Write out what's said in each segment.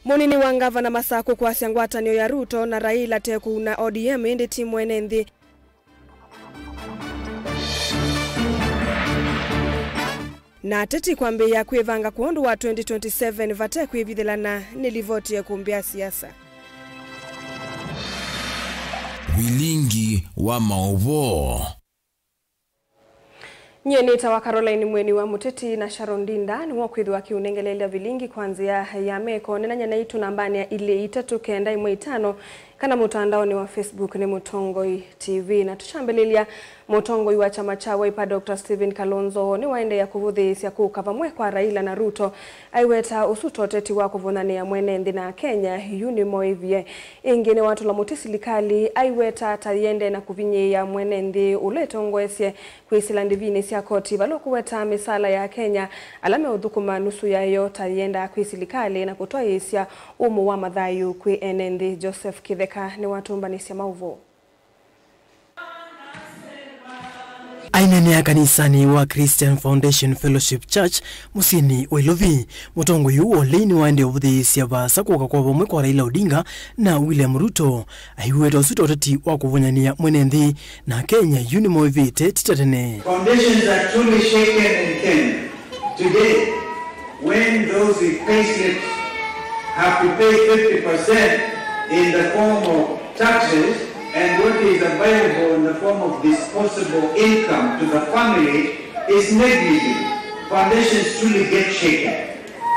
Munini wa gavana Masako kwa ngwatanio ya Ruto na Raila teku na ODM indi timu enendi. Na teti kwambia kwivanga kuondu wa 2027 vate kwivithilana nilivoti ya kumbia siasa. Vilingi wa maovo. Nyenita wa Caroline Mweni wa Muteti na Sharon Dinda ni wakwithu wakiunengelelea vilingi kwanzia ya meko nenanya na itu nambani ya ile 395 kana mutandaoni wa Facebook ni Mutongoi TV na tushambelilia Mutongoi wa chama cha Wiper Dr. Stephen Kalonzo ni waende ya kuvuthisia kukavamwe kwa Raila na Ruto aiweta usutoteti wa kuvunania mwenendi na Kenya Unimoivie ingine watu la mutisilikali aiweta tayende na kuvinyia mwenendi uletongwesye kwisila ndivini sia koti valokuweta misala ya Kenya alame udhukuma nusu yayo tayenda kwisilikali na kutoa isia umu wa madhayu kwi enendi. Joseph Kitheka ni watumbanisia mauvo. Ainene ya kanisani wa Christian Foundation Fellowship Church musini Wailovi mutongo yuo leini waende uvuthisia vasa kuoka kwa vomwe kwa Raila Odinga na William Ruto aiweta usuto oteti wa kuvonyania mwenendi na Kenya Unimoivite titatene. Foundations are truly shaken in Kenya today when those with payslips have to pay 50% in the form of taxes, and what is available in the form of disposable income to the family is negligible. Foundations truly get shaken.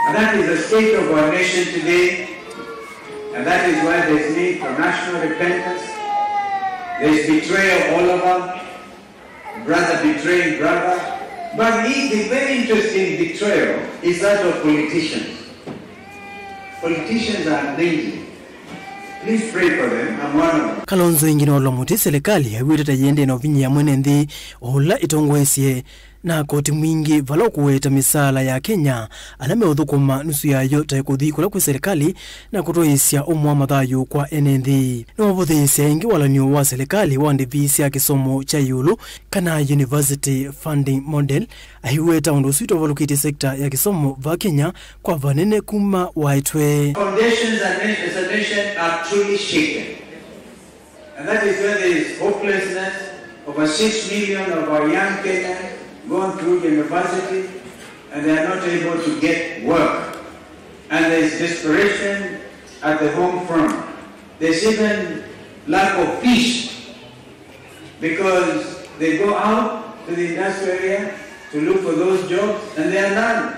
And that is the state of our nation today. And that is why there is need for national repentance. There is betrayal all over. Brother betraying brother. But the very interesting betrayal is that of politicians. Politicians are needy. Please pray for them. I'm one of them. Kalonzo ingine olomuti serikali aiweta yende na uvinyia mwenendi ola itongwesie na koti mwingi vala kuweta misala ya Kenya alame udhukuma nusu yayo taikuthi kula kwa serikali na kutoisia umwa madhayo kwa enendi. Na wavuthisia ingi walanio wa serikali wandivisi ya kisomo cha yulu kana University Funding Model aiweta undosuito valukiti sekta ya kisomo va Kenya kwa vanene kuma waitwe. Foundations as a nation are truly shaken. And that is where there is hopelessness. Over 6 million of our young Kenyans gone through university and they are not able to get work. And there is desperation at the home front. There's even lack of fish because they go out to the industrial area to look for those jobs and there are none.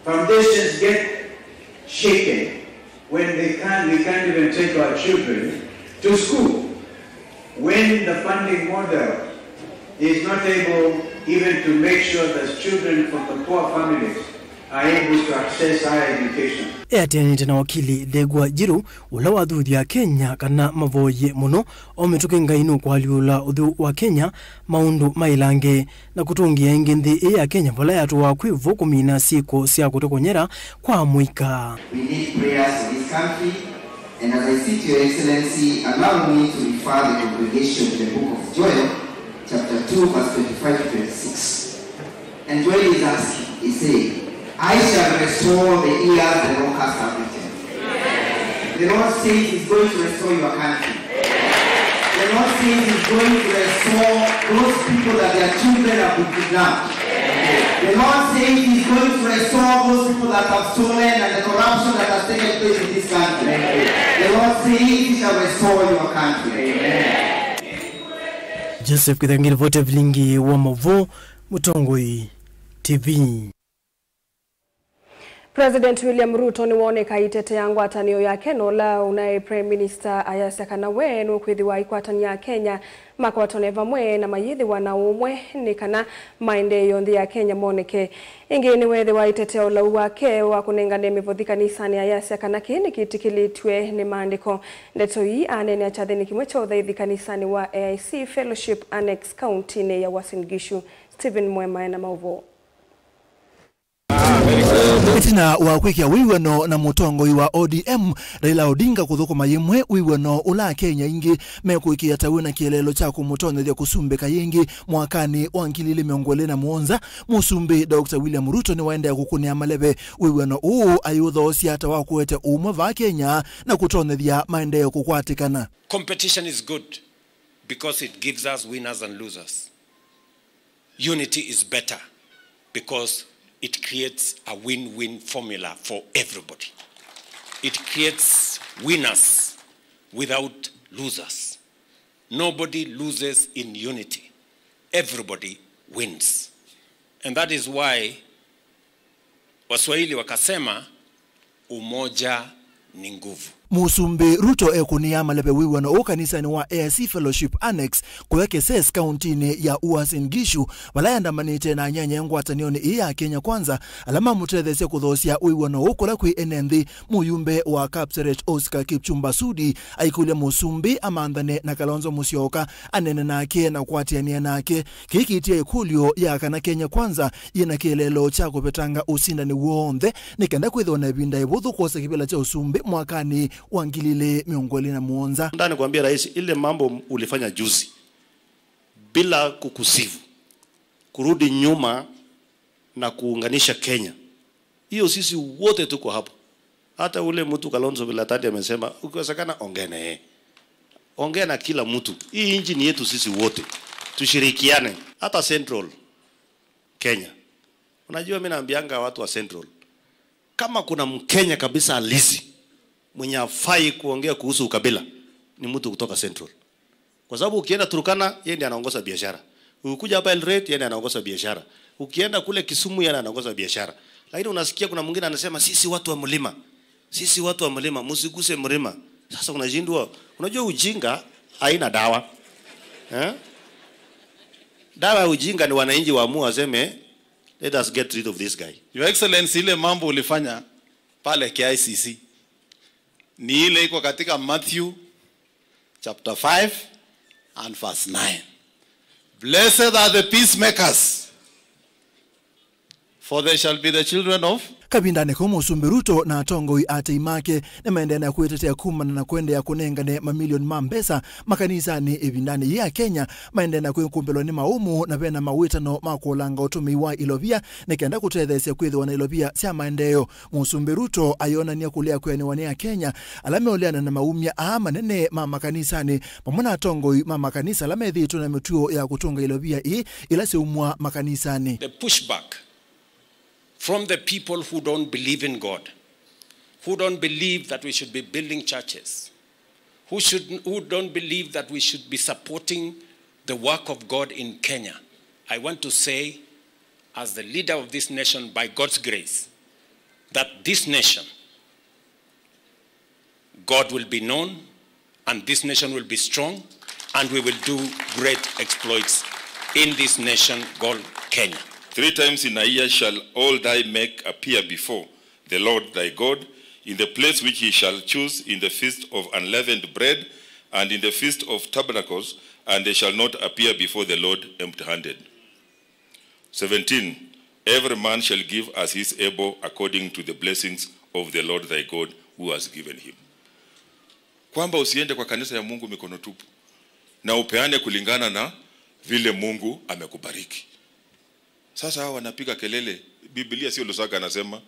Foundations get shaken when we can't even take our children to school. When the funding model is not able even to make sure that children from the poor families are able to access higher education. Etiani tena wakili Legwa Jiru ula wathuthi ya Kenya kana mavoye muno ometukenga inu kwa liula uthu wa Kenya maundu mailange na kutungia ingi nthi ya Kenya vala yatu wa kwivu kumina siko sia kutokonyera kwa muika. We need prayers for this country, and as I see to your excellency, allow me to refer the congregation to the book of Joel chapter 2 verse 25 to 26. And Joel is asking, he said, I shall restore the years the locusts have eaten. The Lord says he's going to restore your country. The Lord says he's going to restore those people that their children have been kidnapped. The Lord says he's going to restore those people that have stolen and the corruption that has taken place in this country. The Lord says he shall restore your country. Joseph Kithangiri vote vilingi wa mavo Mutongoi TV. President William Ruto ni wone kaitete yangu atanio ya Kenola unae Prime Minister Ayasa Kanawe nukwithi wa ikwatani ya Kenya makwatoneva mwe na mayithi wana umwe ni kana maende yondi ya Kenya moneke ingi ni wethi wa itete ola wake wa kunengane mivodhika nisani Ayasa Kanaki ni kitikilitwe ni maandiko ndeto hii anene achathini kimwecho udhaithi kanisani wa AIC Fellowship Annex County ne ya Uasin Gishu. Stephen Mwema na mauvo. Itina wa kwekia wiwano na mutongoi wa ODM Raila Odinga kuthukuma yimwe wiwano ula Kenya ingi mekuikia tawina kielelo cha kumutonethia kusumbika yengi mwakani wa 2021 musumbi Dr. William Ruto ni waenda kukunia malebe wiwano ayuthosia hata wakuete umwe va Kenya na kutonethia maendeleo kukwatikana. Competition is good because it gives us winners and losers. Unity is better because it creates a win-win formula for everybody. It creates winners without losers. Nobody loses in unity. Everybody wins. And that is why Waswahili wakasema umoja ni nguvu. Musumbi Ruto ekunia malebe wiwano ukanisa ni wa AIC Fellowship Annex kuweke ses countini ya Uasin Gishu walayanda manite na nyanya ngwatanioni iya Kenya Kwanza alama mutethese kuthosia wiwano ukula kwi NND muyumbe wa Kapseret Oscar Kipchumba Sudi aikulia Musumbi amandhane na Kalonzo Musyoka anene nake na kwatiania nake kikitia ikulio ya kana Kenya Kwanza yena kielelo cha kupetanga usindani wonthe nikenda kwithona binda ibuthu kosa kibela cha usumbi mwakani wangilile miongoli na muonza. Ndani kuambia rais ile mambo ulifanya juzi bila kukusifu kurudi nyuma na kuunganisha Kenya. Hiyo sisi wote tuko hapo. Hata ule mtu Kalonzo Vilatati amesema ukiwezekana ongene. Ongea na kila mtu. Hii nchi ni yetu sisi wote. Tushirikiane hata Central Kenya. Unajua mimi naambianga watu wa Central kama kuna Mkenya kabisa halisi mwenye afai kuongea kuhusu ukabila ni mtu kutoka Central. Kwa sababu ukienda Turkana yeye ndiye anaongoza biashara. Ukikuja hapa Eldoret yeye ndiye anaongoza biashara. Ukienda kule Kisumu yeye anaongoza biashara. Lakini unasikia kuna mwingine anasema sisi watu wa mlima. Sisi watu wa mlima msiguse mlima. Sasa unashindwa. Unajua ujinga haina dawa. Dawa ya ujinga ni wananchi waamua waseme let us get rid of this guy. Your Excellency, ile mambo ulifanya pale KICC ni ile iko katika Matthew chapter 5 and verse 9. Blessed are the peacemakers, for they shall be the children of kabindane ko Musumbi Ruto na tongoi ateimake na maendena kuitetea kumana na kwende ya kunengane mamilioni mambesa makanisa ni ebindani ya Kenya maendena kuikumbelo ni maumu na pena mawitano makulanga utumiwa ilovia nekenda kutethesya kwithwa na ilovia sia maendeleo. Musumbi Ruto ayona ni kulia kweni wania Kenya alameoleana na maumia manene makanisa ni pamona tongoi makanisa alamethitwa na mituo ya kutunga ilovia ila seumwa makanisa ni the pushback from the people who don't believe in God, who don't believe that we should be building churches, who don't believe that we should be supporting the work of God in Kenya. I want to say, as the leader of this nation, by God's grace, that this nation, God will be known, and this nation will be strong, and we will do great exploits in this nation called Kenya. 3 times in a year shall all thy make appear before the Lord thy God, in the place which he shall choose, in the feast of unleavened bread, and in the feast of tabernacles, and they shall not appear before the Lord empty-handed. 17, every man shall give as he is able, according to the blessings of the Lord thy God, who has given him. Kwamba usiende kwa kanisa ya Mungu mikono tupu, na upeane kulingana na vile Mungu amekubariki. Sasa hawa wanapiga kelele, Biblia sio Lusaka anasema,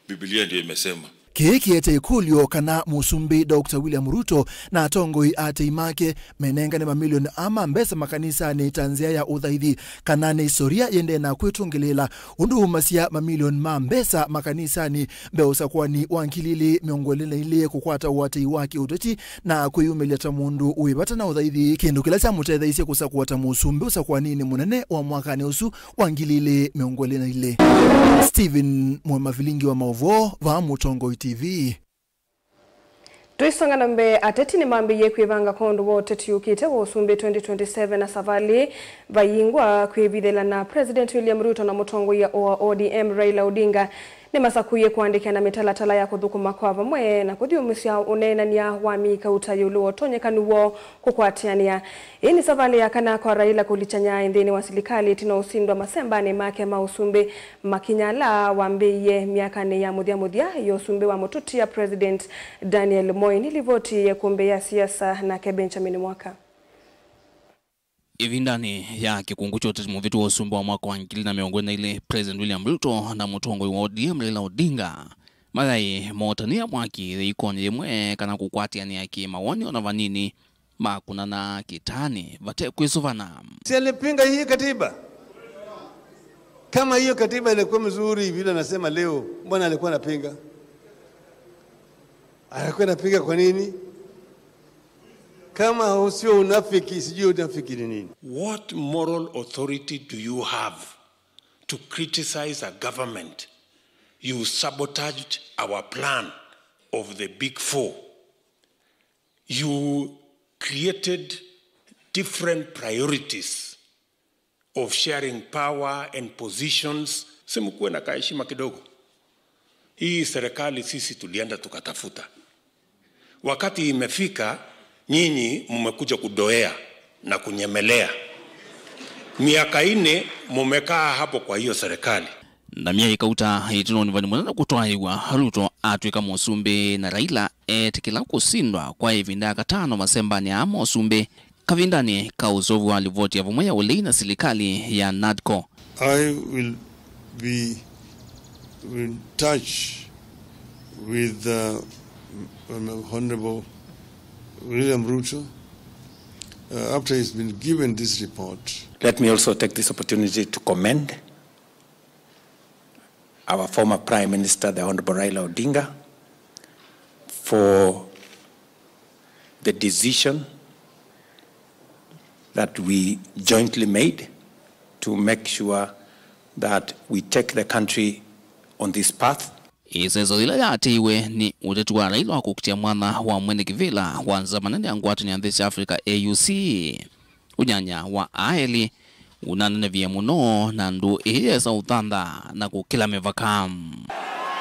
Biblia ndio imesema. Kiki ete ikulio kana Musumbi Dr. William Ruto na tongoi ateimake menenga ni mamilioni mbesa makanisa ni tanzia ya udhaidhi kana ni historia yende na kwetungilela undu umasia mamilioni mbesa makanisa ni mbeusa kwa ni wankilili miongolele ile kukwata wate waki udoti na kuyumeleta mundu uibata na udhaidhi kindu kila cha mutedha isi kusakuwata Musumbi usa kwa nini munene wa mwakani usu wangilile miongolele ile. Steven Mwamavilingi wa Maovo va Mutongoi TV. Tuisonga nambe ateti ni mambi ye kwivanga kondu wote tuyukite wa usumbi 2027 na savali vayingwa kwivithela na President William Ruto na mutongo ya ODM Raila Odinga ni masakuye kuandika na mitalatala ya kuthukuma kwa vamwe na kuthiumisya unenania wa mika utayulu otonyekanuwo kukwatiania. Hii ni savali ya kana kwa Raila kulichanya indhini wa serikali tino usindwa masembani make mausumbe makinyala wambeye miakane ya muthia yosumbe wa mututi ya President Daniel Moi nilivoti ya kumbe ya siasa na Benjamin Mwaka. Ivindani ya kikungu chote muvitu wa usumbu wa mwaka wa ngili na miongoni ile President William Ruto na mutongo wa ODM Raila Odinga madai motania mwaki ikoni yemwe kana kukwatiani ya kimawoni onavanini makuna na kitani vate kuisuvana. Si alipinga hii katiba. Kama hiyo katiba ilikuwa mzuri vile anasema leo, mbona alikuwa anapinga? Alikuwa anapinga kwa nini? Kama usio unafiki, sijui unafiki ni nini? What moral authority do you have to criticize a government? You sabotaged our plan of the Big Four. You created different priorities of sharing power and positions. Simukuwe na kaheshima kidogo. Hii serikali sisi tulienda tukatafuta. Wakati imefika, nyinyi mmekuja kudoea na kunyemelea. Miaka 4 mmekaa hapo kwa hiyo serikali. Na mia ikauta itino ni vanimwana kutoa iwa Ruto atwika musumbe na Raila etikila kusindwa kwa ivinda katano masembani ya musumbe kavindani kauzovu alivoti ya vumaya ulei na serikali ya NADCO. I will be in touch with Honorable William Ruto after he's been given this report. Let me also take this opportunity to commend our former Prime Minister, the Honorable Raila Odinga, for the decision that we jointly made to make sure that we take the country on this path. Isezo ila ya atiwe ni utetu wa Raila wa kukutia mwana wa mwene kivila wanza manene ya nguatu ni Andhisi Africa AUC. Unyanya wa aeli unanene vya muno na ndu ihesa utanda na kukila mevakam.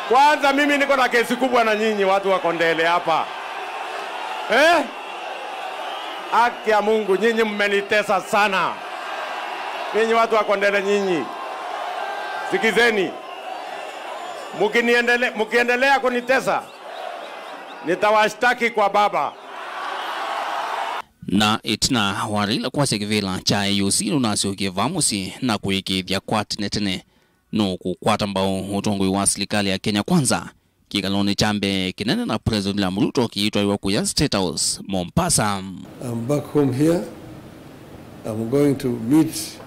Kwanza mimi niko na kesi kubwa na nyinyi watu wa Kondele hapa. Haki ya Mungu, nyinyi mmenitesa sana. Nyinyi watu wa Kondele nyinyi. Sikizeni. Mukiendelea kunitesa, nitawashtaki kwa baba. Na itina warila kwa sekivila cha AUC nunasio kivamusi na kuikithia kwati netene no kukwata mbao utongoi wa serikali ya Kenya Kwanza kikaloni chambe kinene na President William Ruto kiitwa iwa kuya State House Mombasa. I'm back home here. I'm going to meet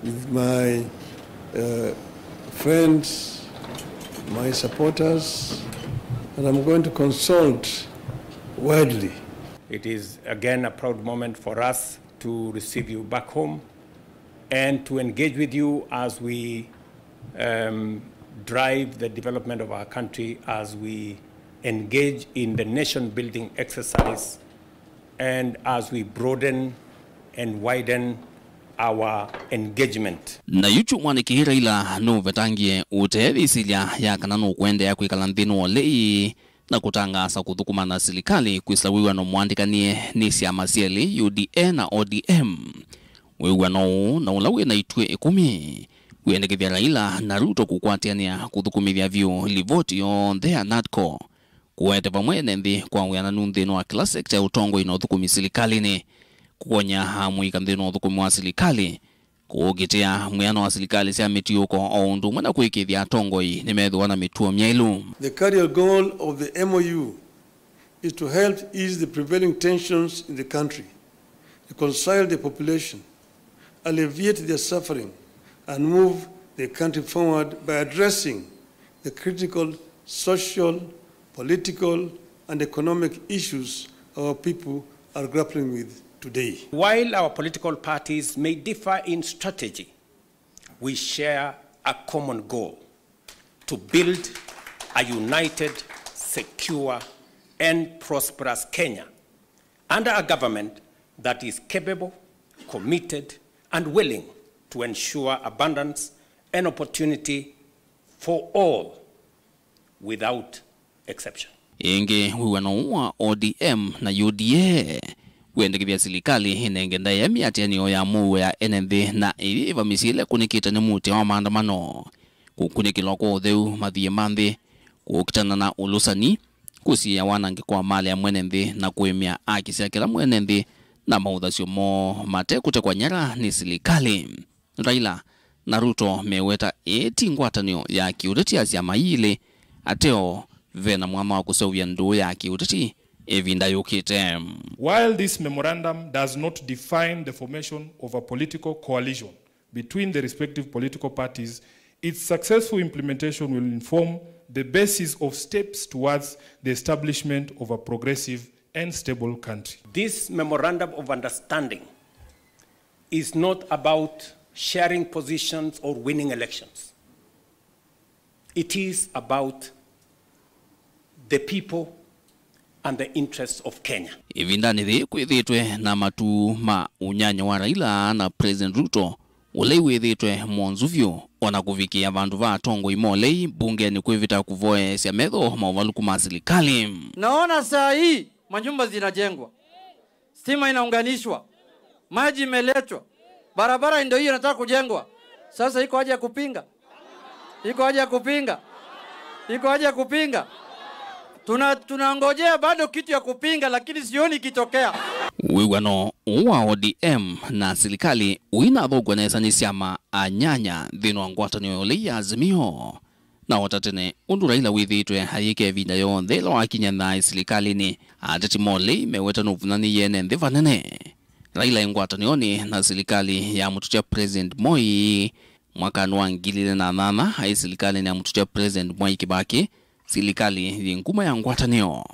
with my friends, my supporters, and I'm going to consult widely. It is again a proud moment for us to receive you back home and to engage with you as we drive the development of our country, as we engage in the nation-building exercise, and as we broaden and widen our engagement. Na yuchu mwani kihira ila no vetangie utehevi silia ya kananu kuende ya kuikalandhinu walei na kutangasa kuthukuma na serikali kuislawiwa no mwandikanie nisi ya masieli UDA na ODM. Wewa no na ulawe na itue 10. Kuendekevya Raila na Ruto kukwatiania kuthukumithia vyo livoti yo thea NADCO. Kuweteva mwene nthi kwa uyananu nthino wa kila sekta ya utongo inaothukumi serikali ni kukonya hamu ikanthino uthukumi wa serikali kugitia mwiano wa serikali sia mitiuko o undu mwana kuikithia tongoi nimethwa na mituo myailu. The carrier goal of the MOU is to help ease the prevailing tensions in the country, reconcile the population, alleviate their suffering, and move the country forward by addressing the critical social, political, and economic issues our people are grappling with today. While our political parties may differ in strategy, we share a common goal: to build a united, secure, and prosperous Kenya under a government that is capable, committed, and willing to ensure abundance and opportunity for all without exception. Inge wiwano wa ODM na UDA wendekithia serikali inengenda ya miatianio ya muwe ya NND na iva misile kunikita ni muti wa maandamano kukunikilwa kwa utheu mathie manthi kukitana na ulusani kusia wanangi kwa mali ya mwenenthi na kuimia aki cia kila mwenenthi na mauthacio mo mate kutekwa nyara ni serikali. Raila na Ruto meweta eti ngwatanio ya kiuteti ya ciama ile ateo vena mwama wa kusawia nduu ya kiuteti evinda yukite. While this memorandum does not define the formation of a political coalition between the respective political parties, its successful implementation will inform the basis of steps towards the establishment of a progressive and stable country. This memorandum of understanding is not about sharing positions or winning elections. It is about the people and the interests of Kenya. Ivinda nithi kwithitwe na matu ma unyanyo wa Raila na President Ruto ule withitwe mwanzuvyo ona kuvikia vandu va tongo imolei bungeni kwivita kuvoe cia metho mauvaluku ma serikali. Naona saa hii manyumba zinajengwa, stima inaunganishwa, maji imeletwa, barabara ndio hiyo inataka kujengwa. Sasa iko haja ya kupinga? Iko haja ya kupinga? Iko haja ya kupinga? Tunangojea bado kitu ya kupinga, lakini sioni kitokea. Wiwano wa ODM na serikali wina thogwa na esani siama anyanya dhino ngwatanio ile ya Azimio na watatene undu Raila withitwe hayike vinda yonthe lo akinya na serikali ni ateti mole meweta nuvunani yene ndhe vanene. Raila ngwatanio ni na serikali ya mutucha President Moi mwaka wa 2008 hai serikali ya mutucha President Mwai Kibaki serikali yenguma ya ngwatanio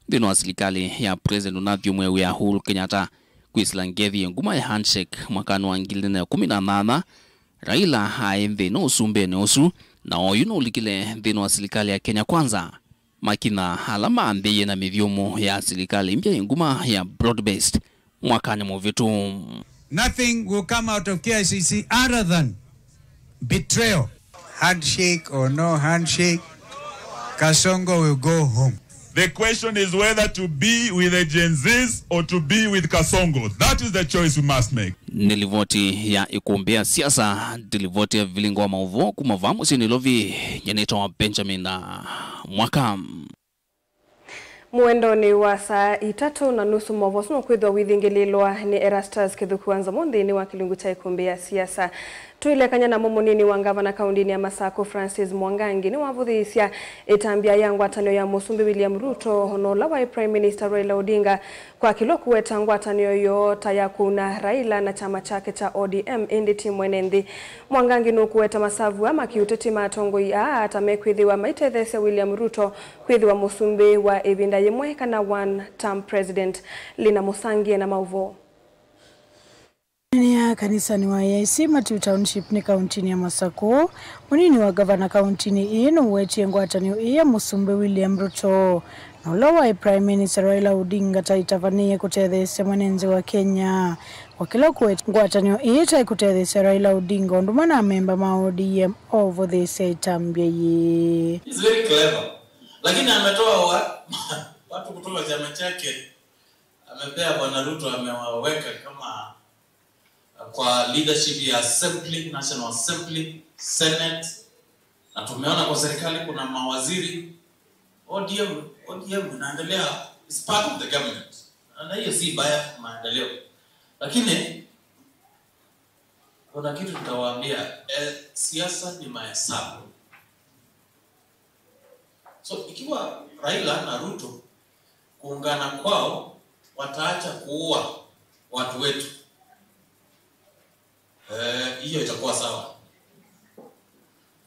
dhino wa serikali ya President Unathio Mwewe ya Uhuru Kenyatta kwislangethi nguma ya handshake mwaka wa 2018. Raila haemve no usumbe ne usu na oyuno ulikile dhino wa serikali ya Kenya Kwanza makina alama ambeye na mivyomo ya serikali mpya nguma ya broad based mwaka ni movitu. Nothing will come out of KICC other than betrayal. Handshake or no handshake, Kasongo will go home. The question is whether to be with the Gen Zs or to be with Kasongo. That is the choice we must make. Nilivoti ya ikumbia siasa, nilivoti ya vilingo wa mauvo kumavamu sinilovi nyenito wa Benjamin na mwaka. Mwendo ni wa saa 3:30 mavosuno kwithwa withingililwa ni Erastus Kithukuanza Mundi ni wa kilungu cha ikumbia siasa. Tuilekanya na mumunini wa gavana kaundini ya Masako Francis Mwangangi ni wavuthisya itambia ya ngwatanio ya Musumbi William Ruto honola wa Prime Minister Raila Odinga kwa kilo kuweta ngwatanio yota ya kuna Raila na chama chake cha ODM inditi mwenenthi. Mwangangi no kuweta masavu ama kiuteti matongo ya atamekwithiwa maitethese William Ruto kwithiwa Musumbi wa evinda yemwe kana one term president Lina Musangie na mauvo. Ni ya kanisa ni wa AIC Matiu Township ni kauntini ya Masako. Munini wa gavana kauntini ino wetie ngwatanio iya Musumbi William Ruto. Na ulawa Prime Minister Raila Odinga taitavanie kutethese mwenenzi wa Kenya. Wakila kuweta ngwatanio iya taikutethese Raila Odinga ondumana member ma ODM over the say tambia ye. He's very clever. Lakini ametoa watu kutoka chama chake, amepea bwana Ruto, amewaweka kama kwa leadership ya Assembly, National Assembly, Senate, na tumeona kwa serikali kuna mawaziri. ODM inaendelea, is part of the government. Na hiyo si baya maendeleo. Lakini kuna kitu tutawaambia, siasa ni mahesabu. So ikiwa Raila na Ruto kuungana kwao wataacha kuua watu wetu, hiyo itakuwa sawa.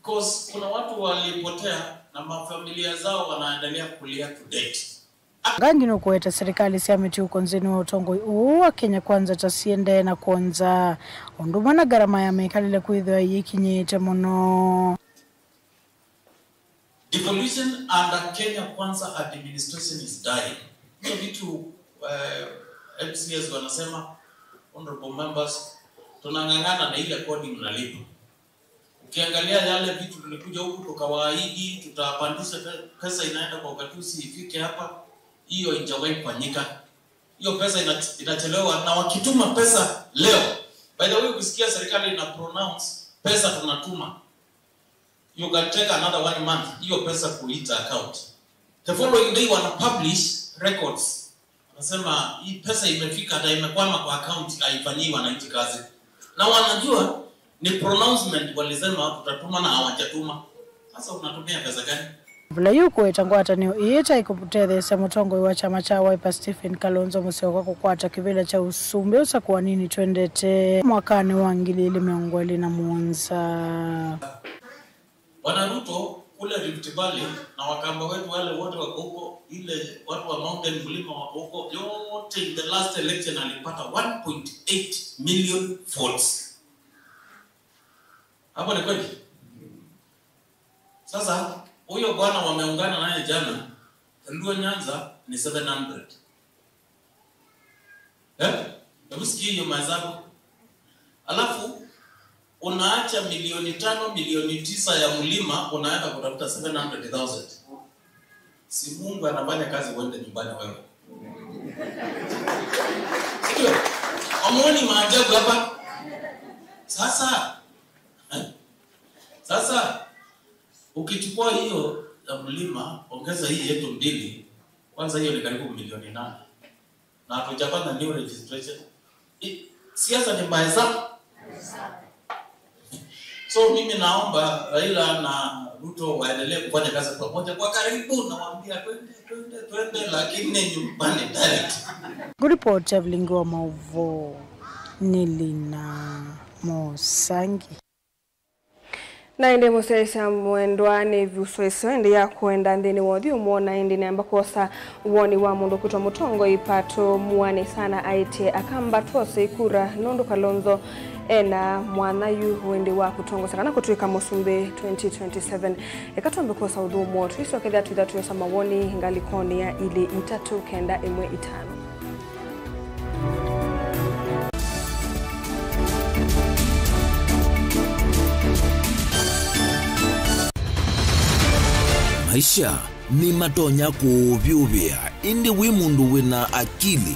Because kuna watu walipotea na mafamilia zao wanaendelea kulia to date. Gangi no kuweta serikali siameti ukonzini wa utongo uwa Kenya Kwanza tasiende na kwanza ondumana garama ya mekalile kuidhwa yikinyete mono. Devolution under Kenya Kwanza administration is dying. Hiyo vitu MCS wanasema, honorable members, tunangangana na ile kodi mnalipa. Ukiangalia yale vitu tulikuja huku tukawaahidi tutapandisha pesa inaenda kwa ugatuzi ifike hapa, hiyo haijawahi kufanyika. Hiyo pesa inachelewa, na wakituma pesa leo, by the way, ukisikia serikali ina pronounce pesa tunatuma, you can take another 1 month hiyo pesa kuita account. The following day wana publish records, wanasema hii pesa imefika na imekwama kwa account, haifanyii wananchi kazi, na wanajua ni pronouncement walisema tutatuma na hawajatuma. Sasa unatumia pesa gani? Vula yuko itangwatanio iyeta ikuputethesa mutongo wa chama cha Wiper Stephen Kalonzo Musyoka kukwata kivile cha usumbe usakuwa nini twendete mwakani wa 2027. Bwana Ruto kule Rift Valley na Wakamba wetu wale wote wako huko, ile watu wa Mountain Mlima wako huko, yote in the last election alipata 1.8 million votes. Hapo ni kweli? Sasa huyo bwana wameungana naye jana, ndio Nyanza ni 700. Hebu sikia hiyo mahesabu. Alafu unaacha milioni 5, milioni 9 ya mlima, unaenda kutafuta 700,000. Si Mungu anafanya kazi uende nyumbani wewe. Sio? Amuoni maajabu hapa? Sasa ukichukua hiyo ya mlima, ongeza hii yetu 2, kwanza hiyo ni karibu milioni 8. Na hatujapata new registration. Siasa ni mahesabu. So mimi naomba Raila na Ruto waendelee kufanya kazi pamoja kwa karibu, na waambia twende lakini nyumbani direct. Good report Evelyn wa Mauvo Nilina Mosangi. Na inde musesa mwendwane vusweso ende ya kuenda ndini wodhi umona indi ni ambakosa uoni wa mundu kuto mutongo ipato muwane sana aite akamba tuose ikura Nondo Kalonzo ena mwana yu uende wa kutongo sana kutuika Musumbe 2027 ekatombe kosa udhu mwotu iso kedha tuidhatu yosa mawoni ngalikoni ya ili 3 kenda 1 5. Maisha ni matonya kuvyuvia indi wimundu wina akili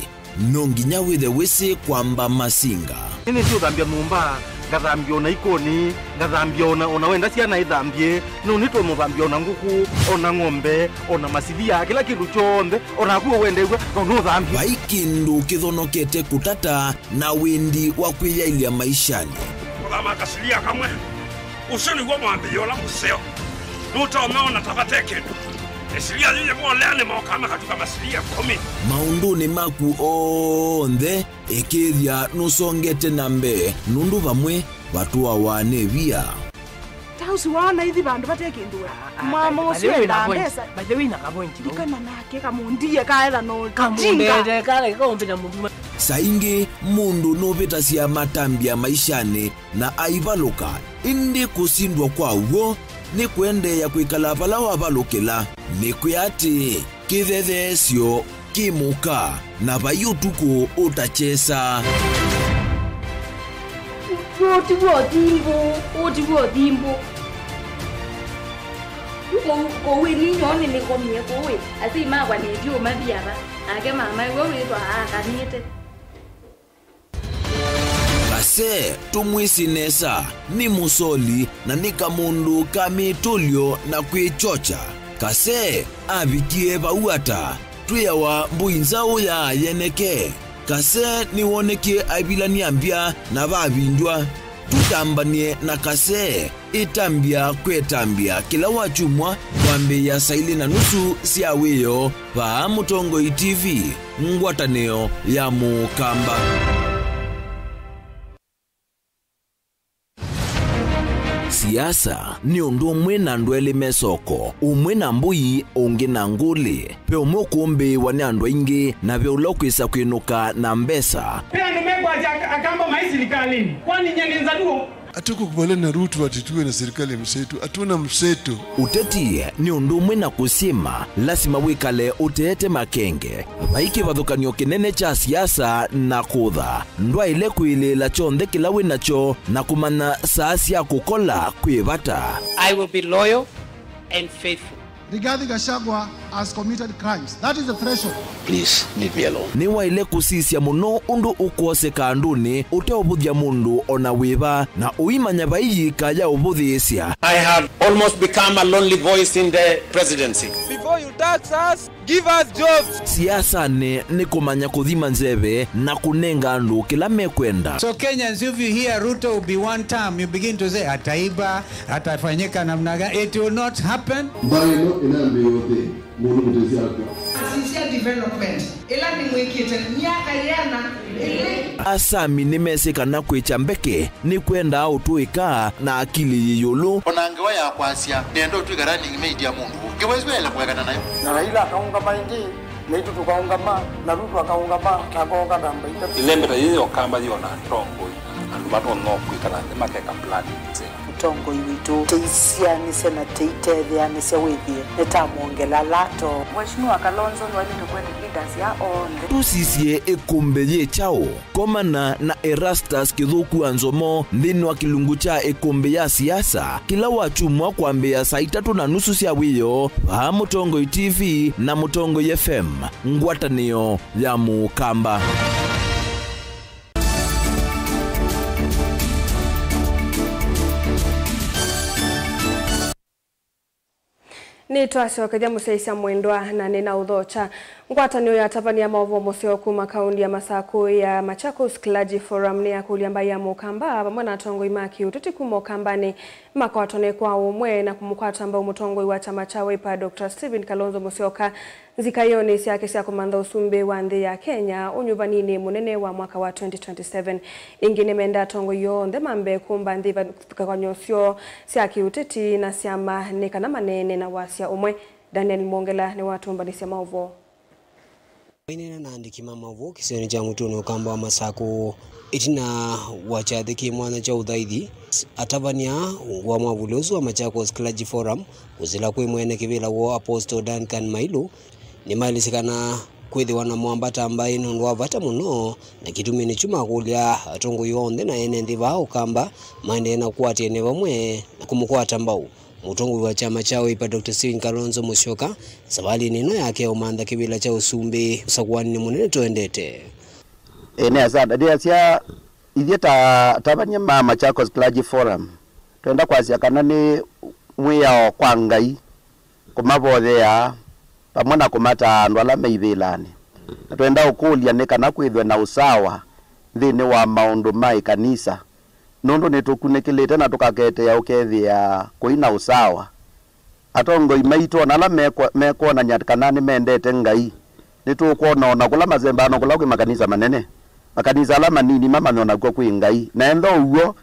nonginya withe wisi kwamba masinga. Ini sio dhambia mumba, ngathambia ona ikoni, ngathambia ona wenda ciana ithambie, no nitwe muthambia ona nguku, ona ng'ombe, ona masithia, kila kindu chonde, ona kuo wende igwe, no thambia. Vaikindu kithonokete kutata na windi wa kwiyailia maishani. Kama kasilia kamwe, usoni gwa mwambio la museo. Nuta umeona tabateke. Esilia zile mwaleane mwakama katika masilia 10. Maunduni maku onthe ekithia nusongete nambe nundu vamwe watu awane via. Tausi wana hithi bandu bateke nduwe. Mama uswenda pesa. Bajewi na kapointi. Dikana nake kamundiye kaela no. Kamundete kale kaombina mundu. Saingi mundu novita sia matambia maishani na aivaluka indi kusindwa kwa uo ni kwende ya kuikala pala wavalukila ni kuyati kithethesyo kimuka na vayutuku utachesa. Otiwo dimbo. Kowe ni nyone ni komye kowe. Asi mawa ni dio madiaba. Ake mama wewe kwa kanite. Kase tumwisi nesa ni musoli na nika mundu kamitulio na kwichocha. Kase avikie vauata tuyawa mbuinzao ya yeneke. Kase niwoneke abilani ambia na vavindwa. Tutambanie na kase itambia kwetambia kila wachumwa wambe ya saili na nusu siaweyo va Mutongo TV ngwataneo ya Mukamba. Siasa ni undu umwe na ndwele mesoko umwe na mbui ungi na nguli pe umwe kumbi wani andu ingi na vya ulokwisa kwinuka na mbesa pia numegwa akamba maisi likalini kwani nyeninza duo Hatukukubaliana na Ruto ati tuwe na serikali ya mseto. Hatuna mseto. Uteti ni undumwe na kusima lazima wikale utete makenge vaiki vathukanio kinene cha siasa na kutha ndwa ile kwilila chonthe kila winacho na kumana saa cia kukola kwivata. I will be loyal and faithful. Rigathi Gachagua has committed crimes. That is the threshold. Please leave me alone. Ni waile kusisia muno undu ukose kanduni uteobuthia mundu ona wiva na uimanya vai kaya ubuthiisia. I have almost become a lonely voice in the presidency. Before you tax us, give us jobs. Siasa ni kumanya kuthima nzeve na kunenga andu kila mekwenda. So Kenyans, if you hear Ruto will be one term, you begin to say ataiba, atafanyika namna gani. It will not happen. Inambe yote mungu mtezi yako. Sisi development ila ni mwekete miaka yana ile asami nimesekana kwicha mbeke ni kwenda autuika na akili yiyulu onangewa ya kwasia nendo tuigarani media mundu kiwezwele kuwekana nayo na Raila akaunga maingi na itu tukaunga ma na Ruto akaunga ma kagonga namba ita ilembe hiyo kamba hiyo na tongo andu bato no kwikana makeka plan tongo iwitu teisia ni sena teitethia ni sewithie netamongela lato Mheshimiwa Kalonzo ni wali tukwenda leaders ya onde tusisie ekombe ye chao komana na Erastus Kithuku Anzomo nthini wa kilungu cha ekombe ya siasa kila wachumwa kwambia saa 3:30 cia wiyo va Mutongo TV na Mutongo FM ngwatanio ya Mukamba. Ni twacokeria mucecia mwendwa na nina uthocha ngwatanio ya tabania maovo museo kuma kaundi ya Masaku ya Machakos Clergy Forum ni akulia mbai ya Mukamba pamwe na atongoi maki uteti kuma Ukambani makwatone kwa umwe na kumukwata ambao mutongoi wa chama cha Wiper Dr. Stephen Kalonzo Musyoka zikayoni siake cia kumantha usumbi wa nthi ya Kenya unyuvanini munene wa mwaka wa 2027 ingine menda tongoi yonthe mambe kumba nthi vakanyosyo siake uteti na siama ni kana manene na wasia umwe. Daniel Mongela ni watumbanisia maovo Wainena na andiki maovo kisioni cha mutuni Ukamba wa Masaku itina wachathiki mwana cha uthaithi atavania wa mwavulozu wa Machakos Clergy Forum uzila kwi mwene kivila wa Apostle Duncan Mailu ni malisikana kwithiwa na mwambata ambaye nundu wa vata muno na kitumi ni chuma kulia atongo yonthe na ene nthi va Ukamba maende na kuatia ne vamwe na kumukwata mbau mutongo wa chama cha Wiper Dr. Stephen Kalonzo Musyoka sabali nino yake umantha kivila cha usumbi usakwani munene tuendete ene asada dia cia ithieta tabanya ma Machakos Clergy Forum twenda kwasia kana ni mwiyao kwa Ngai kumavothea pamwe na kumata andu ala meivilani twenda ukulia ni kana kwithwe na usawa nthini wa maundu ma kanisa nundu ni tukunikilite na tukaketea ukethia kuina usawa atongoi maitu na ala mekuona nyakana ni mendete Ngai ni tukuona ona kula mazembano kula makanisa manene makanisa ala manini mamanyona kwa kwi Ngai na endo uo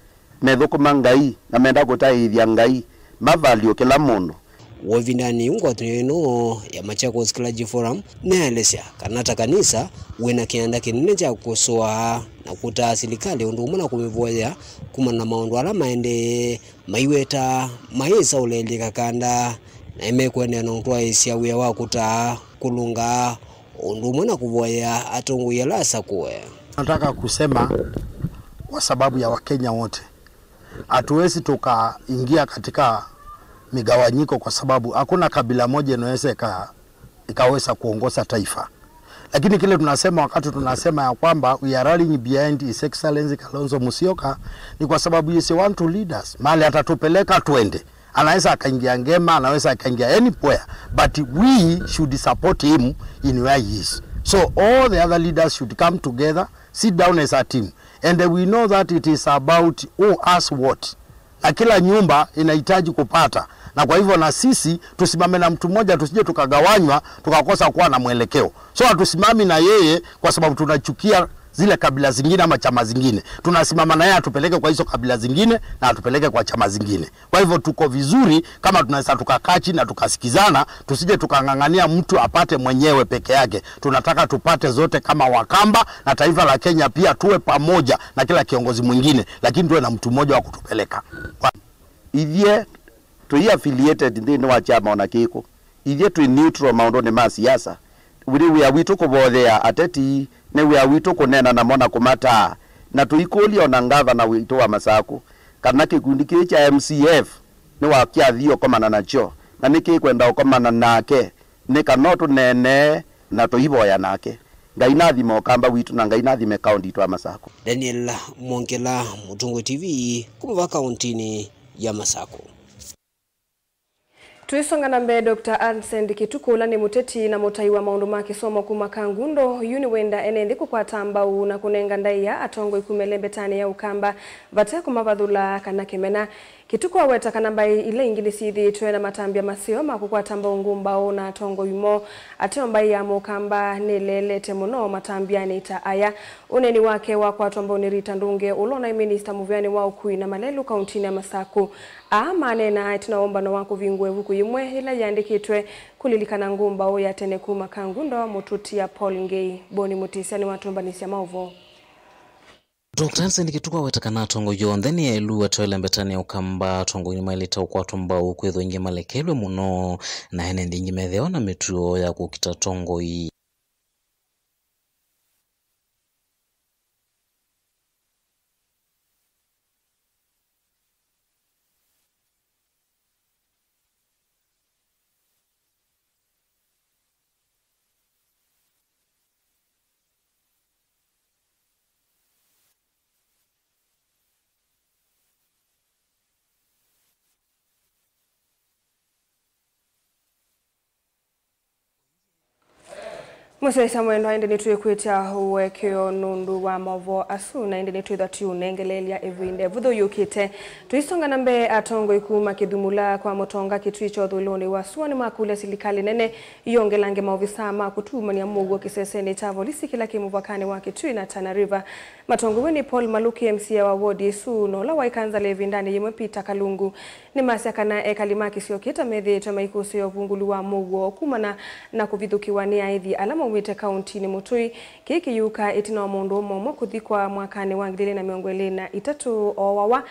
methukuma Ngai na menda gutaithia Ngai mavalio kila mundu wovindani ngwatanio ino ya Machakos Clergy Forum neelesya kanata kanisa wina kianda kinene cha kusoa na kuta serikali undu umwe na kumivoya kuma na maundu ala maende maiweta maisa ulelika kanda na imekwenda na ntwa isia wia wa kuta kulunga undu umwe na kuvoya atongo yala sakwe. Nataka kusema kwa sababu ya Wakenya wote hatuwezi tukaingia katika migawanyiko kwa sababu hakuna kabila moja inaweza ikaweza kuongoza taifa. Lakini kile tunasema wakati tunasema ya kwamba we are rallying behind His Excellency Kalonzo Musyoka ni kwa sababu he want to lead us. Mahali atatupeleka twende. Anaweza akaingia Ngema, anaweza akaingia anywhere, but we should support him in where he is. So all the other leaders should come together, sit down as a team. And we know that it is about who us what. Na kila nyumba inahitaji kupata. Na kwa hivyo na sisi tusimame na mtu mmoja, tusije tukagawanywa tukakosa kuwa na mwelekeo. So hatusimami na yeye kwa sababu tunachukia zile kabila zingine ama chama zingine. Tunasimama na yeye atupeleke kwa hizo kabila zingine na atupeleke kwa chama zingine. Kwa hivyo tuko vizuri kama tunaweza tukakaa chini na tukasikizana, tusije tukangangania mtu apate mwenyewe peke yake. Tunataka tupate zote kama Wakamba, na taifa la Kenya pia tuwe pamoja na kila kiongozi mwingine, lakini tuwe na mtu mmoja wa kutupeleka. Ithie tu affiliated ndini wa chama ona kiko. Ithie tu neutral maundone ma siasa. We are witu kubothea ateti ne we are witu kunena na mona kumata na tuikoli ona ngava na witu wa Masaku kana kikundi kile cha MCF ne wa kiathio komana nacho na niki kwenda komana nake ne kanotu nene na tuiboya nake ngai nathime Okamba witu na ngai nathime county twa Masaku. Daniel Mwongela, Mutungo TV, kuva kauntini ya Masaku. Tuisonga na mbele. Dr. Ansend Kitukula ni muteti na mutai wa maundu ma kisomo kuma Kangundo yuni wenda enendi kukwata ambau na kunenga ndaiya atongo ikumelembe tani ya Ukamba vate kumavadhula kana Kimena. Kitukwa weta kanambai ile ingili sithi tuena matambia masio makukwata ambau ngumbao na atongo yumo ateo mbai ya Mukamba nilele temuno matambia nita aya uneni wake wakwatu ambao ni Rita Ndunge ulona minister muvyani wa Ukui na Malelu kauntini ya Masaku. Manena tunaomba na wako vingwe vuku yimwe ila yandikitwe kulilikana ngumba o ya tene kuma Kangundo mututi ya Paul Ngei Boni Mutisia ni watu mbanisi ya mauvo. Dr. Ansend Kitukwa wetakana tongo yondheni ya ilu watoele mbetani ya Ukamba tongo yimailita ukwatu mbao kwetho inge malekelwe muno na hene ndi njimetheo na metuo ya kukita tongo yi. Mwese Samuel waende ni tuwe kuita uwekeo nundu wa mavo asu na ende ni tuwe dhati unengelelia evinde vudho yukite. Tuisonga nambe atongo ikuma kidumula kwa motonga kituicho dhuloni wa suwani makule silikali nene yongelange maovisama kutuma ni amugu kiseseni chavo lisi kila kimuvakani wa kitui na Tana River. Matongo weni Paul Maluki MCA wa wodi su no la waikanza levindani yemwe Peter Kalungu ni masiakana ekalimaki sio kita medhi tamaikusi yo vungulu wa mugu kumana na kuvidhukiwa ni aidhi alama umite kaunti ni Mutui kiki yuka itina wa mundu momo kuthikwa mwakani wa 2023 owawa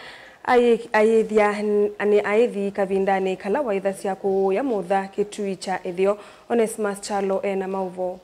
aidhi kavindani kalawa idhasi ya kuya mudha kitui cha Ethio. Onesmus Chalo na mauvo.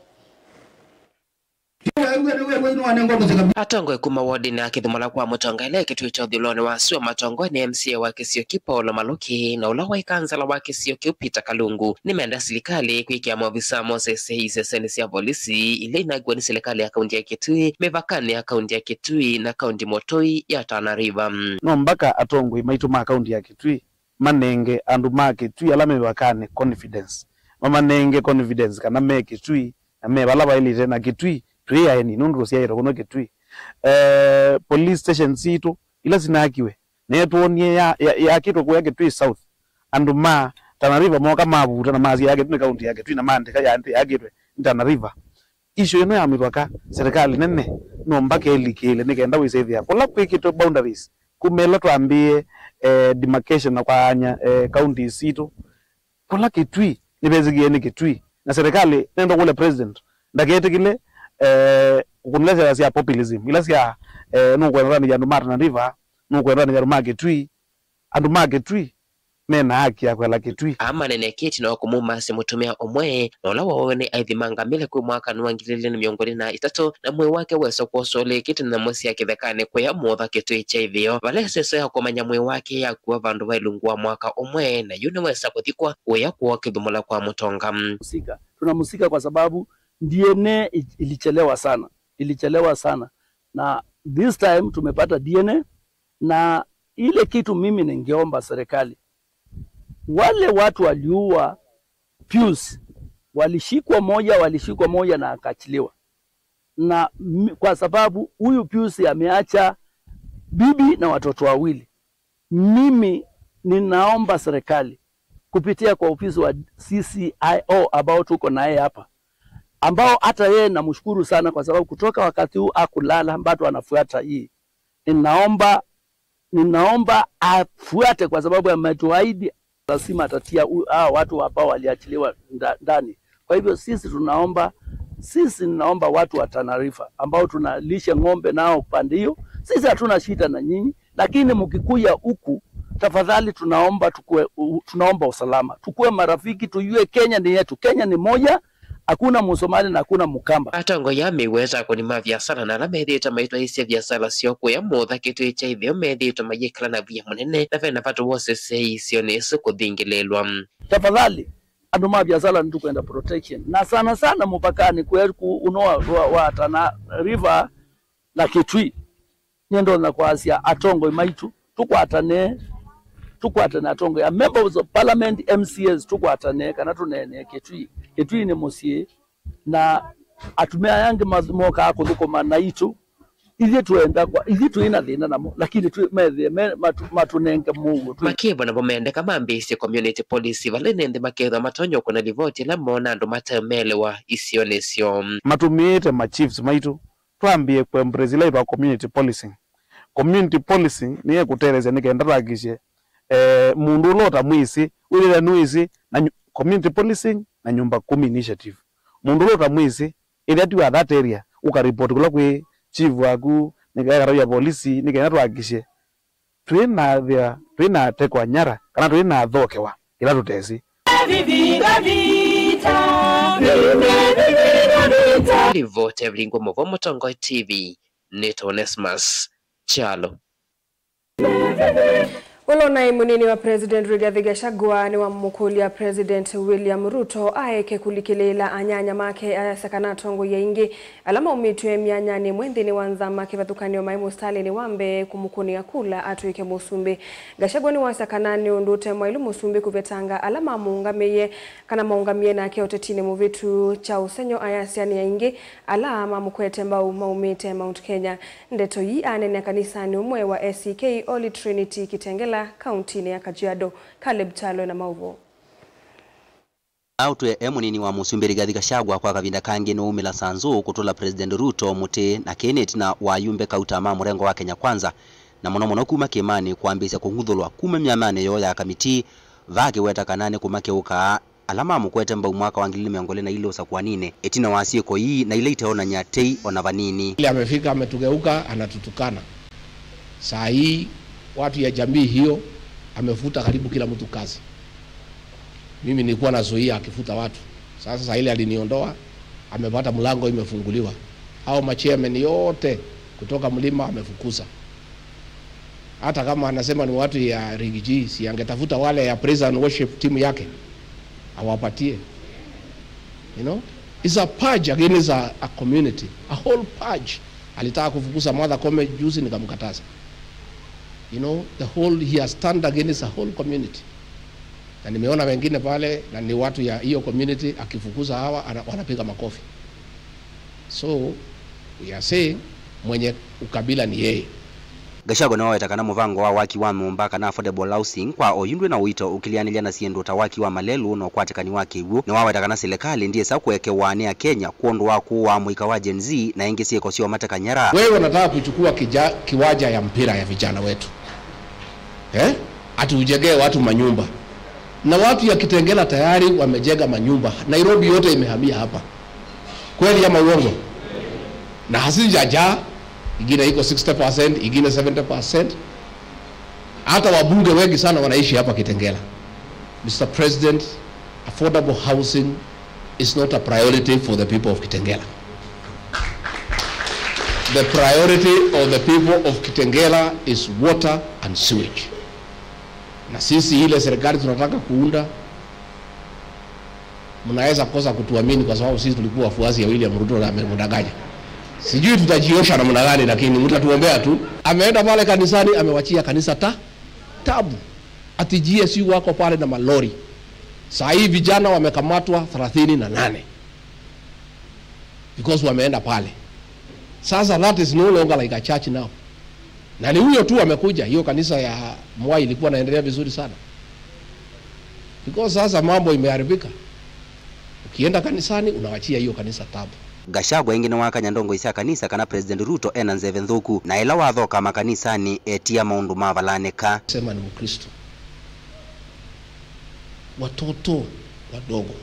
Atongo ikuma wodi na kithumala kwa mutonga ile kitu cha dhuloni wa suwa matongo ni MCA wa Kisio Paul Maluki na ulawa ikansala wa Kisio Peter Kalungu nimeenda serikali kuikia maofisa Moses Hiseseni ya polisi ile inagwa ni serikali ya kaunti ya Kitui mevakani ya kaunti ya Kitui na kaunti Motoi ya Tana River. No mbaka atongo imaitu ma kaunti ya Kitui manenge andu ma Kitui alame wakane confidence mamanenge confidence kana me Kitui na me balaba ile tena Kitui tuya yani nundu sia iro kono Kitui police station situ ila sinakiwe netuonie ya kitu kwa Kitui South andu ma Tana River moka mabuta na mazi yake tuni kaunti ya Kitui na mandika ya Kitui Tana River issue ino ya mitwaka serikali nene no mbake ilikile nikaenda wisethia kola kwikito boundaries kumela tuambie demarcation na kwa anya county situ kola Kitui nibezigie ni Kitui na serikali nendo kule president ndakete kile kunileza sia populism ila sia no kwenda ni jandu Tana River no kwenda ni jandu Kitui andu Kitui mena haki ya kwela Kitui ama nene kiti na wakumuma simutumia omwe na ula wawene aithimanga mile kwe mwaka nuangilile ni miongoni na itatu na mwe wake weso kwa sole kiti na mwesi ya kithekane kwe ya mwotha Kitui cha Ethio vale seso ya kumanya mwe wake ya kuwa vandu wa ilungua mwaka omwe na yune wesa kuthikwa uya kuwa kithumula kwa mutonga tunamusika kwa sababu DNA ilichelewa sana na this time tumepata DNA na ile kitu mimi ningeomba serikali wale watu waliua Pius walishikwa moja na akachiliwa na kwa sababu huyu Pius ameacha bibi na watoto wawili. Mimi ninaomba serikali kupitia kwa ofisi wa CCIO ambao tuko naye hapa ambao hata yeye namshukuru sana kwa sababu kutoka wakati huu akulala bado anafuata hii. Ninaomba afuate kwa sababu ametuahidi lazima atatia watu ambao waliachiliwa ndani. Kwa hivyo ninaomba watu wa Tana River ambao tunalisha ng'ombe nao pande hiyo, sisi hatuna shida na nyinyi, lakini mkikuja huku tafadhali tunaomba usalama. Tukue marafiki, tujue Kenya ni yetu. Kenya ni moja, hakuna Msomali na hakuna Mkamba. Atongo ya miweza kunima biashara na methito maitwa isi biashara sio kuya mutha kitu cha ithio methito mayikala na vya munene na vena patu wose sio nesu kuthingilelwa. Tafadhali andu ma biashara ndu kwenda protection na sana mpakani kwetu unoa wa Tana River na Kitui nyendo na kwa Asia Atongo maitu tukwatane Atongo ya members of parliament MCAs tukwatane kana tunene Kitui ni musie na atumia yange mazumoka ako nduko manaitu izi tuenda kwa izi tuina thina namo lakini tu matunenge Mungu makibo na bomende kama mbisi community policy valenende makedha matonyo kuna livoti la mona ndo matemelewa isionesio matumiete ma chiefs maitu twambie kwa mbrazila iba community policing niye kutereza nikenda ragishe mundu lota mwisi ulile nuisi na community policing na nyumba 10 initiative mundu lota mwisi ile atu ya that area ukaripoti kula kwe chief waku nikaera ya polisi nikaenda ragishe twina tekwa nyara kana twina thokewa ila tutesi livote vlingo movo Mutongo TV Neto Onesmus Chalo. Ulona munini wa President Rigathi Gachagua ni wa mukulia President William Ruto aeke kulikilela anyanya make ayasakana tongo ya ingi alama umitwe mianyani mwendini wanza make vathukanio maimu Stalin wambe kumukuni ya kula atuike Musumbi. Gachagua ni wasakana ni undute mwailu Musumbi kuvetanga alama muungameye kana maungamie na kia utetini muvitu cha usenyo ayasiani ya ingi alama mukwete mbao maumite Mount Kenya. Ndeto hii anene kanisani umwe wa SCK Holy Trinity Kitengela kaunti ya Kajiado. Caleb Chalo na Mauvo. Autwe emunini wa Musumbi Rigathi Gachagua kwa kavinda kangi no umila sanzu kutola President Ruto muti na Kenneth na wayumbe kautama murengo wa Kenya Kwanza na muno kuma Kimani kuambisa kunguthulwa kuma myamane yo ya kamiti vake weta kanane kumake uka alama mukwete mbau mwaka wa 2024 kwa nini etina wasie ko hii na ile itaona nyatei ona vanini ile amefika ametugeuka anatutukana saa hii watu ya jamii hiyo amefuta karibu kila mtu kazi. Mimi nilikuwa nazuia akifuta watu. Sasa ile aliniondoa, amepata mlango imefunguliwa. Hao machairman yote kutoka mlima amefukuza. Hata kama anasema ni watu ya Rigiji, si angetafuta wale ya praise and worship team yake awapatie. You know? It's a purge against a community, a whole purge. Alitaka kufukuza Martha Koome juzi nikamkataza. You know, he has turned against a whole community. Na nimeona wengine pale na ni watu ya hiyo community akifukuza hawa wanapiga makofi. So we are saying mwenye ukabila ni yeye. Gachagua na wawetakana muvango wa waki wa mumbaka na affordable housing kwa oyundwe na uito ukilianilia na siendo tawaki wa malelu no kwatekani wake huo na wawetakana serikali ndiye sa kuweke wane ya Kenya kuondoa kuwa mwika wa Gen Z na ingesi eko sio mateka nyara. Wewe unataka kuchukua kiwaja ya mpira ya vijana wetu. Ati ujegee watu manyumba. Na watu ya Kitengela tayari wamejega manyumba. Nairobi yote imehamia hapa. Kweli ama uongo? Na hasijaja ingine iko 60%, ingine 70%. Hata wabunge wengi sana wanaishi hapa Kitengela. Mr. President, affordable housing is not a priority for the people of Kitengela. The priority of the people of Kitengela is water and sewage. Na sisi ile serikali tunataka kuunda, mnaweza kosa kutuamini kwa sababu sisi tulikuwa wafuasi ya William Ruto na amemdanganya. Sijui tutajiosha na namna gani lakini mtatuombea tu. Ameenda pale kanisani amewachia kanisa tabu. Ati GSU wako pale na malori. Saa hii vijana wamekamatwa 38. Because wameenda pale. Sasa that is no longer like a church now. Na ni huyo tu amekuja, hiyo kanisa ya Mwai ilikuwa inaendelea vizuri sana. Because sasa mambo imeharibika. Ukienda kanisani unawachia hiyo kanisa tabu. Gachagua ingine wa Kanyandongo isa kanisa kana President Ruto ena nzeve nthuku na ila wathoka makanisani etia maundu mavalaneka. Sema ni Mkristo. Watoto wadogo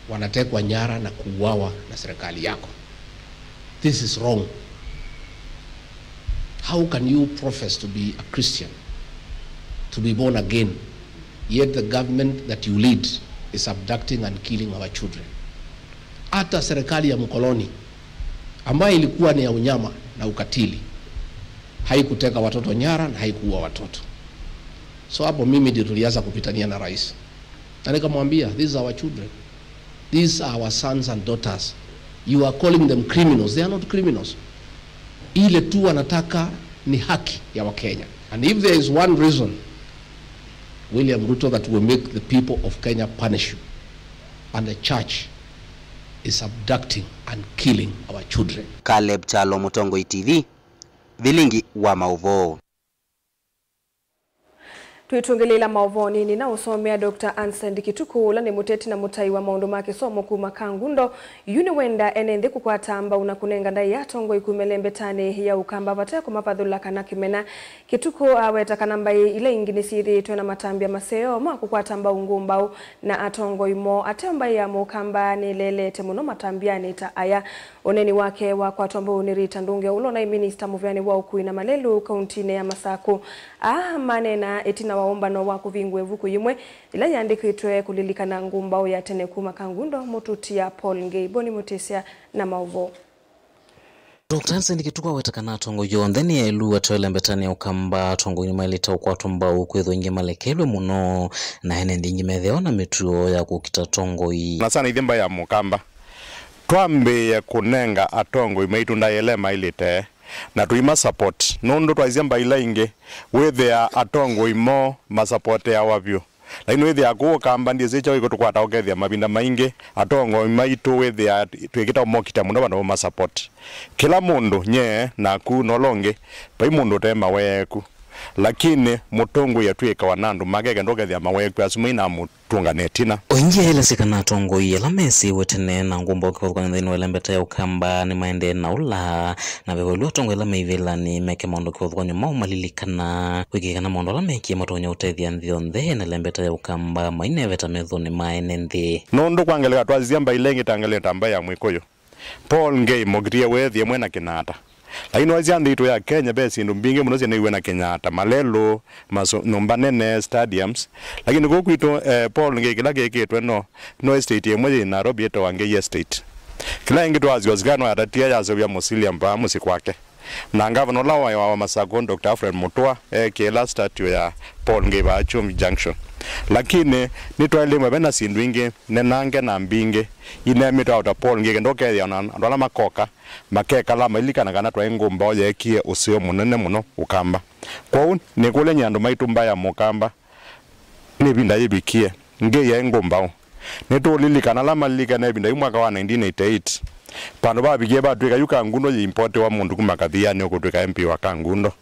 wanatekwa nyara na kuuawa na serikali yako. This is wrong. How can you profess to be a Christian, to be born again, yet the government that you lead is abducting and killing our children? Hata serikali ya mkoloni ambayo ilikuwa ni ya unyama na ukatili haikuteka watoto nyara na haikuua watoto. So hapo mimi ndio tulianza kupitania na rais. Na nikamwambia, these are our children. These are our sons and daughters. You are calling them criminals. They are not criminals. Ile tu wanataka ni haki ya Wakenya. And if there is one reason, William Ruto, that will make the people of Kenya punish you, and the church is abducting and killing our children. Caleb Chalo, Mutongo TV, Vilingi wa Mauvoo. Tuitungelila mauvoni ni na usomea Dr. Ansendi Kituku ni muteti na mutai wa maundu make somo kuma Kangundo uniwenda enende kukwatamba unakunenga ndai yatongo ikumelembe tane ya ukamba vate kumapadhula kana kimena Kituku aweta kanambai ile ingini siri tuena matambia maseo mwa kukwatamba ungumbau na atongo imo atemba ya mukamba ni lele temuno matambia ni ta aya oneni wake wa kwatamba unirita ndunge ulona minister muvyani wa ukuina malelu kauntine ya Masaku manena etina waomba no wakuvingwe vuku yimwe ila yandikitwe kulilikana ngumbao ya tene kuma Kangundo mututia Paul Ngei boni mutesia na mauvo. Dr. Ansendi Kituku wetakana tongo yontheni ya ilu atoele mbetani ukamba tongo nyuma ilita ukwatamba ukwetho inge malekelwe muno na hene ndi nyimetheo na mituo ya kukita tongo hii. Na sana ithimba ya mukamba twambe ya kunenga atongo imeitu ndayelema ilite na tuima support nondo twazimba ila inge wethe atongo imo masupport ya wavyo lakini wethe akuo kamba ndiye zecha wiko tukwata okethia mabinda maingi atongo imaitu wethe twikita umokita muno bana ma support kila mundu nye naku nolonge pai mundu tema weku lakini mutongo yatwika wanandu magege ndogethia maweku asumaina mutunga netina oingia hele sikana tongo yela mesi wetene na ngumbo kwa ndino elembeta ya ukamba ni maende na ula na bebelu tongo yela meivela ni meke mondo kwa nyuma umalilikana wikikana mondo la meki motonya utethia ndhionde na lembeta ya ukamba maine veta metho ni maene ndi nondo kwangeleka twaziamba ilenge tangale tamba ya mwikoyo Paul Ngei mogrie wethie mwena kinata lakini wazianda ito ya Kenya besi ndumbinge muno zene iwe na Kenyatta malelo nomba nene stadiums lakini goku ito Paul Ngei kila geketwe no estate yemwe Nairobi eto wange estate kila ingi twazi wazigano atatia ya zobya musili amba musikwake na ngavana lawa wa Masaku Dr. Alfred Mutua kela statue ya Paul Ngei ba Chumbi Junction lakini nitwaelema bena sindwinge nenange na mbinge inemito auta Paul Ngei ndoke ya ndola makoka makeka la malikana kana twengumba yekie usio munene muno ukamba kwa ni kule nyando maitumba ya mukamba ni binda yibikie nge ya ngumba neto lilikana la malika na binda mwaka wa 1988 pano babigie batwika yuka Kangundo yimpote wa mundu kumakathia ne okutwika MP wa Kangundo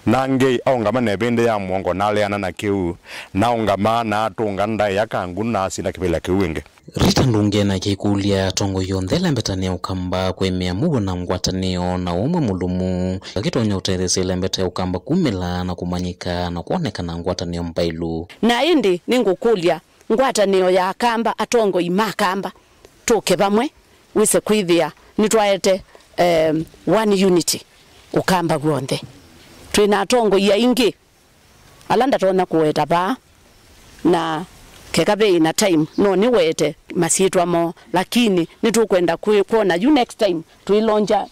nange aungama nebende ya mwongo naleana na kiu naungama na atunga ndai ya Kangundo na sina kibela kiwinge Rita Ndunge na kikulia tongo yonthela mbetani ukamba kwemea mubo na ngwatanio na umwe mulumu kakitonya uterese lembete ukamba kumela na kumanyika na kuonekana ngwatanio mbailu na indi ningukulia ngwatanio ya kamba atongo imakamba tuke bamwe wise kwithia nitwaete one unity ukamba guonthe twina atongo ya ingi alanda tona kuweta ba na kekabe ina time no ni wete masitwa mo lakini nitukwenda kuona you next time tuilonja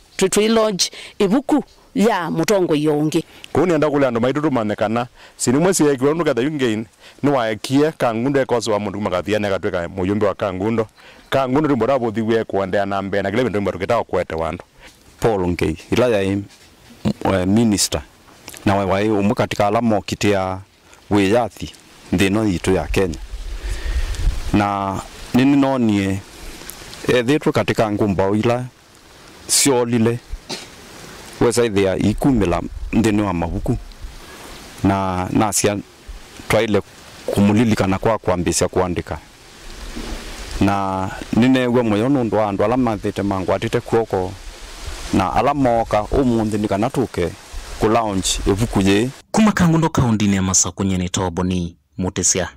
ibuku ya mutongo yonge kuni enda kule ando maitutu manekana sini mwesi ya kiwandu kada yungein ni waekie Kangundo ekoso wa mundu kumakathia ne katweka muyumbe wa Kangundo rimbora bothiwe kuandea na mbena kile bindu mbatukita kwete wandu Paul Ngei ila ya minister na wai umwe katika alamo kitia wiyathi ndino yitu ya Kenya na nini nonie thitu katika ngumba ila siolile wesa ithia ikumila ndini wa mabuku na nasia twaile kumulilikana kwa kuambisia kuandika na ninegwa moyo nundu andu ala mathite mangwatite kuoko na ala moka umuthi ni kana tuke ku launch ibuku ye kuma Kangundo kaundini ya Masaku nyene Toboni Mutesia.